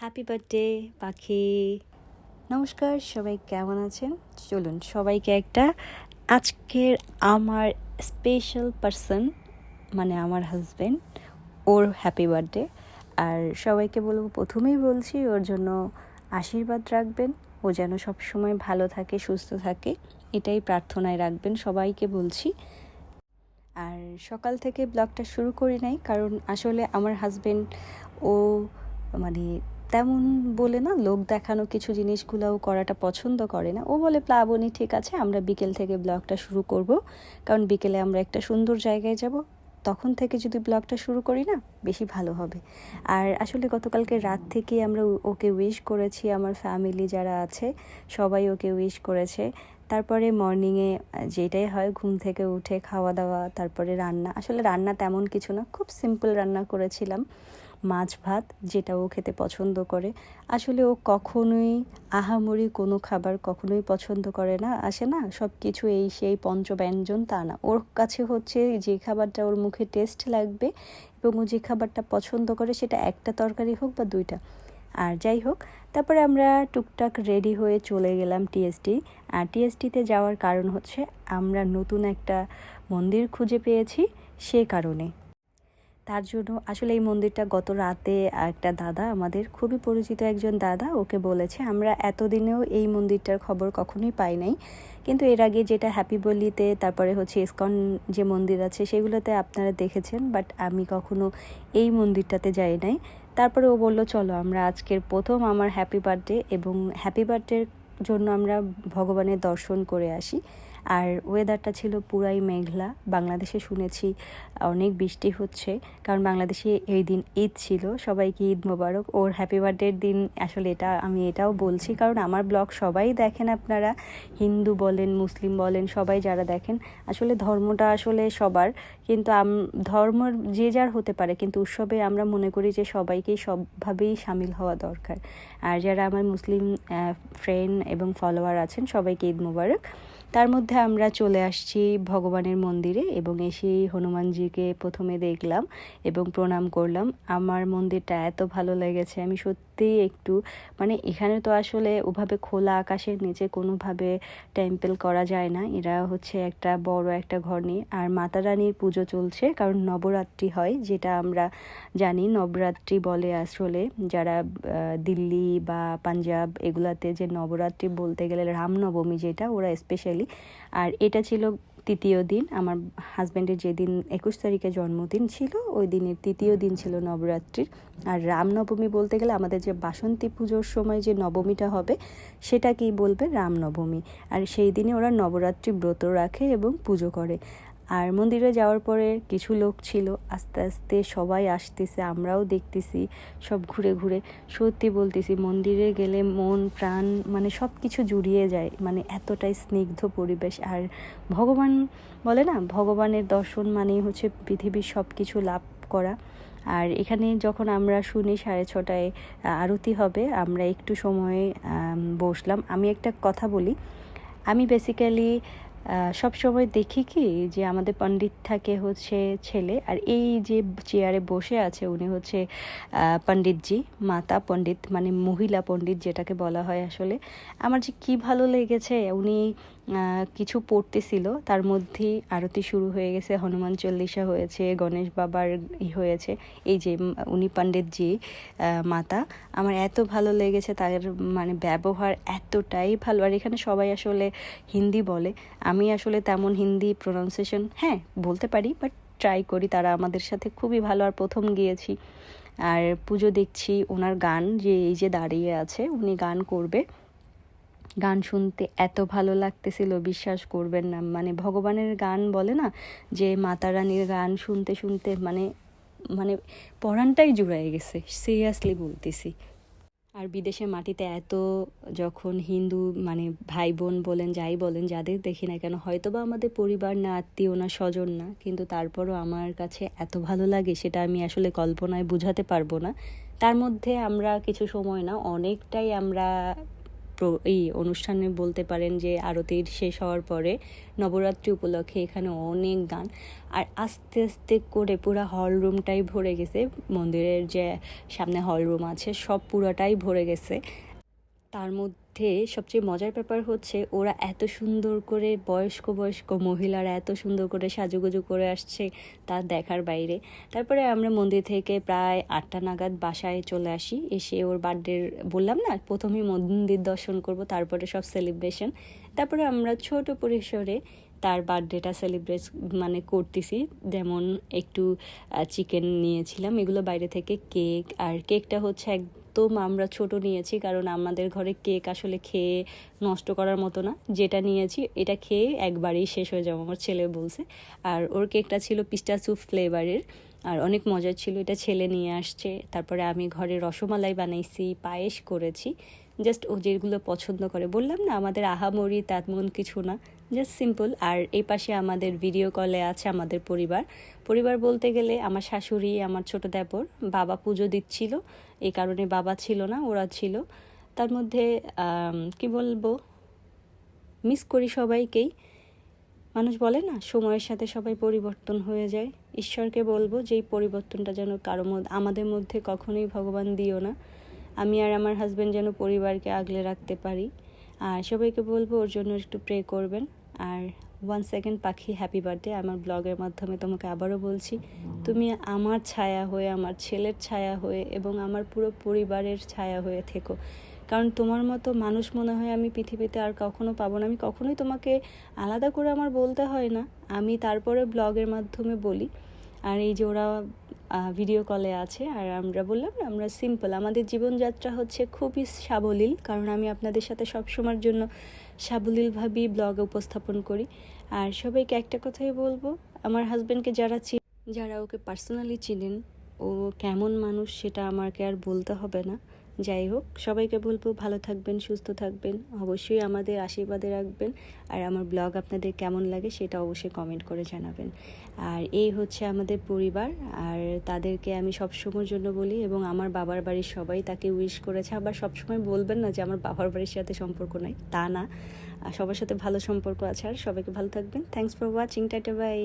Happy birthday পাখি। নমস্কার, সবাই কেমন আছেন? চলুন সবাইকে একটা আজকের আমার স্পেশাল পারসন মানে আমার হাজব্যান্ড, ওর হ্যাপি বার্থডে। আর সবাইকে বলবো, প্রথমেই বলছি ওর জন্য আশীর্বাদ রাখবেন, ও যেন সবসময় ভালো থাকে, সুস্থ থাকে, এটাই প্রার্থনায় রাখবেন, সবাইকে বলছি। আর সকাল থেকে ব্লগটা শুরু করি নাই, কারণ আসলে আমার হাজব্যান্ড ও মানে তেমন বলে না, লোক দেখানো কিছু জিনিসগুলোও করাটা পছন্দ করে না। ও বলে, প্লাবনী ঠিক আছে, আমরা বিকেল থেকে ব্লগটা শুরু করব, কারণ বিকেলে আমরা একটা সুন্দর জায়গায় যাব, তখন থেকে যদি ব্লগটা শুরু করি না বেশি ভালো হবে। আর আসলে গতকালকে রাত থেকে আমরা ওকে উইশ করেছি, আমার ফ্যামিলি যারা আছে সবাই ওকে উইশ করেছে। তারপরে মর্নিংয়ে যেটাই হয়, ঘুম থেকে উঠে খাওয়া দাওয়া, তারপরে রান্না। আসলে রান্না তেমন কিছু না, খুব সিম্পল রান্না করেছিলাম, মাছ ভাত, যেটা ও খেতে পছন্দ করে। আসলে ও কখনোই আহামরি কোনো খাবার কখনোই পছন্দ করে না, আসে না সব কিছু এই সেই পঞ্চব্যঞ্জন, তা না। ওর কাছে হচ্ছে যে খাবারটা ওর মুখে টেস্ট লাগবে এবং ও যে খাবারটা পছন্দ করে, সেটা একটা তরকারি হোক বা দুইটা। আর যাই হোক, তারপরে আমরা টুকটাক রেডি হয়ে চলে গেলাম টিএসটি। আর টিএসটিতে যাওয়ার কারণ হচ্ছে আমরা নতুন একটা মন্দির খুঁজে পেয়েছি, সে কারণে। তার জন্য আসলে এই মন্দিরটা গত রাতে একটা দাদা, আমাদের খুবই পরিচিত একজন দাদা, ওকে বলেছে। আমরা এতদিনেও এই মন্দিরটার খবর কখনোই পাই নাই, কিন্তু এর আগে যেটা হ্যাপি বলিতে, তারপরে হচ্ছে ইসকন যে মন্দির আছে সেগুলোতে আপনারা দেখেছেন, বাট আমি কখনো এই মন্দিরটাতে যাই নাই। তারপরে ও বলল, চলো আমরা আজকের প্রথম আমার হ্যাপি বার্থডে, এবং হ্যাপি বার্থডের জন্য আমরা ভগবানের দর্শন করে আসি। আর ওয়েদারটা ছিল পুরাই মেঘলা। বাংলাদেশে শুনেছি অনেক বৃষ্টি হচ্ছে, কারণ বাংলাদেশে এই দিন ঈদ ছিল। সবাইকে ঈদ মোবারক। ওর হ্যাপি বার্থডের দিন আসলে আমি এটাও বলছি, কারণ আমার ব্লগ সবাই দেখেন আপনারা, হিন্দু বলেন, মুসলিম বলেন, সবাই যারা দেখেন। আসলে ধর্মটা আসলে সবার, কিন্তু ধর্ম যে যার হতে পারে, কিন্তু উৎসবে আমরা মনে করি যে সবাইকেই সবভাবেই সামিল হওয়া দরকার। আর যারা আমার মুসলিম ফ্রেন্ড এবং ফলোয়ার আছেন, সবাইকে ঈদ মোবারক। তার মধ্যে আমরা চলে আসছি ভগবানের মন্দিরে, এবং এসেই হনুমানজিকে প্রথমে দেখলাম এবং প্রণাম করলাম। আমার মন্দিরটা এত ভালো লেগেছে, আমি সত্যিই একটু এখানে তো আসলে ওভাবে খোলা আকাশের নিচে কোনোভাবে টেম্পল করা যায় না। এরা হচ্ছে একটা বড় একটা ঘর নিয়ে, আর মাতা রানীর পুজো চলছে, কারণ নবরাত্রি হয়, যেটা আমরা জানি নবরাত্রি বলে। আসলে যারা দিল্লি বা পাঞ্জাব এগুলাতে যে নবরাত্রি বলতে গেলে রামনবমী, যেটা ওরা স্পেশালি। আর এটা ছিল তৃতীয় দিন। আমার হাজব্যান্ডের যেদিন 21 তারিখে জন্মদিন ছিল, ওই দিনের তৃতীয় দিন ছিল নবরাত্রির। আর রামনবমী বলতে গেলে আমাদের যে বাসন্তী পুজোর সময় যে নবমীটা হবে, সেটাকেই বলবে রামনবমী। আর সেই দিনে ওরা নবরাত্রি ব্রত রাখে এবং পুজো করে। আর মন্দিরে যাওয়ার পরে কিছু লোক ছিল, আস্তে আস্তে সবাই আসতেছে, আমরাও দেখতেছি সব ঘুরে ঘুরে। সত্যি বলতেছি, মন্দিরে গেলে মন প্রাণ সব কিছু জুড়িয়ে যায়, এতটাই স্নিগ্ধ পরিবেশ। আর ভগবান বলে না, ভগবানের দর্শন মানেই হচ্ছে পৃথিবীর সব কিছু লাভ করা। আর এখানে যখন আমরা শুনি 6:30টায় আরতি হবে, আমরা একটু সময় বসলাম। আমি একটা কথা বলি, আমি বেসিক্যালি সব সময় দেখি কি, যে আমাদের পণ্ডিত থাকে হচ্ছে ছেলে, আর এই যে চেয়ারে বসে আছে উনি হচ্ছে পণ্ডিতজি, মাতা পণ্ডিত, মহিলা পণ্ডিত যেটাকে বলা হয়। আসলে আমার যে কি ভালো লেগেছে, উনি কিছু পড়তেছিল, তার মধ্যেই আরতি শুরু হয়ে গেছে, হনুমান চল্লিশা হয়েছে, গণেশ বাবার হয়েছে। এই যে উনি পণ্ডিতজি, মাতা, আমার এত ভালো লেগেছে তার ব্যবহার এতটাই ভালো। আর এখানে সবাই আসলে হিন্দি বলে, আমি আসলে তেমন হিন্দি প্রোনাউন্সিয়েশন বলতে পারি, বাট ট্রাই করি। তারা আমাদের সাথে খুবই ভালো। আর প্রথম গিয়েছি, আর পুজো দেখছি, ওনার গান, যে এই যে দাঁড়িয়ে আছে উনি গান করবে, গান শুনতে এত ভালো লাগতেছিল, বিশ্বাস করবেন না। ভগবানের গান বলে না, যে মাতা রানীর গান শুনতে শুনতে পরাণটাই জুড়ায় গেছে, সিরিয়াসলি বলতেছি। আর বিদেশের মাটিতে এত, যখন হিন্দু ভাই বোন বলেন, যাই বলেন, যাদের দেখি না কেন, হয়তো বা আমাদের পরিবার না, আত্মীয় না, স্বজন না, কিন্তু তারপরও আমার কাছে এত ভালো লাগে, সেটা আমি আসলে কল্পনায় বোঝাতে পারবো না। তার মধ্যে আমরা কিছু সময় না, অনেকটাই আমরা এই অনুষ্ঠানে বলতে পারেন যে আরতির শেষ হওয়ার পরে নবরাত্রি উপলক্ষে এখানে অনেক গান, আর আস্তে আস্তে করে পুরো হল রুমটাই ভরে গেছে। মন্দিরের যে সামনে হল রুম আছে সব পুরোটাই ভরে গেছে। তার মধ্যে সবচেয়ে মজার ব্যাপার হচ্ছে ওরা এত সুন্দর করে বয়স্ক বয়স্ক মহিলারা এত সুন্দর করে সাজুগুজু করে আসছে, তা দেখার বাইরে। তারপরে আমরা মন্দির থেকে প্রায় 8টা নাগাদ বাসায় চলে আসি। এসে ওর বার্থডের বললাম না প্রথমেই মন্দির দর্শন করব, তারপরে সব সেলিব্রেশন। তারপরে আমরা ছোট পরিসরে তার বার্থডেটা সেলিব্রেট মানে করতেছি। যেমন একটু চিকেন নিয়েছিলাম, এগুলো বাইরে থেকে, কেক, আর কেকটা হচ্ছে একদম আমরা ছোট নিয়েছি কারণ আমাদের ঘরে কেক আসলে খেয়ে নষ্ট করার মতো না। যেটা নিয়েছি এটা খেয়ে একবারেই শেষ হয়ে যাবে, আমার ছেলে বলছে। আর ওর কেকটা ছিল পিস্তাচিও ফ্লেভারের, আর অনেক মজার ছিল। এটা ছেলে নিয়ে আসছে। তারপরে আমি ঘরে রসমালাই বানাইছি, পায়েস করেছি, জাস্ট ও যেগুলো পছন্দ করে। বললাম না আমাদের আহামরি তেমন কিছু না, জাস্ট সিম্পল। আর এই পাশে আমাদের ভিডিও কলে আছে আমাদের পরিবার বলতে গেলে আমার শাশুড়ি, আমার ছোট দেবর, বাবা পুজো দিচ্ছিল, এই কারণে বাবা ছিল না, ওরা ছিল। তার মধ্যে কি বলবো, মিস করি সবাইকেই। মানুষ বলে না সময়ের সাথে সবাই পরিবর্তন হয়ে যায়। ঈশ্বরকে বলবো যে এই পরিবর্তনটা যেন কারো মধ্যে, আমাদের মধ্যে কখনোই ভগবান দিও না। আমি আর আমার হাজব্যান্ড যেন পরিবারকে আগলে রাখতে পারি। আর সবাইকে বলবো ওর জন্য একটু প্রে করবেন। আর 1 সেকেন্ড পাখি, হ্যাপি বার্থডে। আমার ব্লগের মাধ্যমে তোমাকে আবারও বলছি, তুমি আমার ছায়া হয়ে, আমার ছেলের ছায়া হয়ে এবং আমার পুরো পরিবারের ছায়া হয়ে থেকো। কারণ তোমার মতো মানুষ মনে হয় আমি পৃথিবীতে আর কখনো পাবো না। আমি কখনোই তোমাকে আলাদা করে আমার বলতে হয় না, আমি তারপরে ব্লগের মাধ্যমে বলি। আর এই যে ওরা ভিডিও কলে আছে, আর আমরা বললাম না আমরা সিম্পল, আমাদের জীবনযাত্রা হচ্ছে খুবই সাবলীল, কারণ আমি আপনাদের সাথে সবসময়ের জন্য সাবলীলভাবেই ব্লগ উপস্থাপন করি। আর সবাইকে একটা কথাই বলবো, আমার হাজব্যান্ডকে যারা ওকে পার্সোনালি চিনেন, ও কেমন মানুষ সেটা আমাকে আর বলতে হবে না। যাই হোক, সবাইকে বলবো ভালো থাকবেন, সুস্থ থাকবেন, অবশ্যই আমাদের আশীর্বাদে রাখবেন। আর আমার ব্লগ আপনাদের কেমন লাগে সেটা অবশ্যই কমেন্ট করে জানাবেন। আর এই হচ্ছে আমাদের পরিবার, আর তাদেরকে আমি সবসময়ের জন্য বলি, এবং আমার বাবার বাড়ির সবাই তাকে উইশ করেছে। আবার সবসময় বলবেন না যে আমার বাবার বাড়ির সাথে সম্পর্ক নাই, তা না, সবার সাথে ভালো সম্পর্ক আছে। আর সবাইকে ভালো থাকবেন। Thanks for watching, tata bye.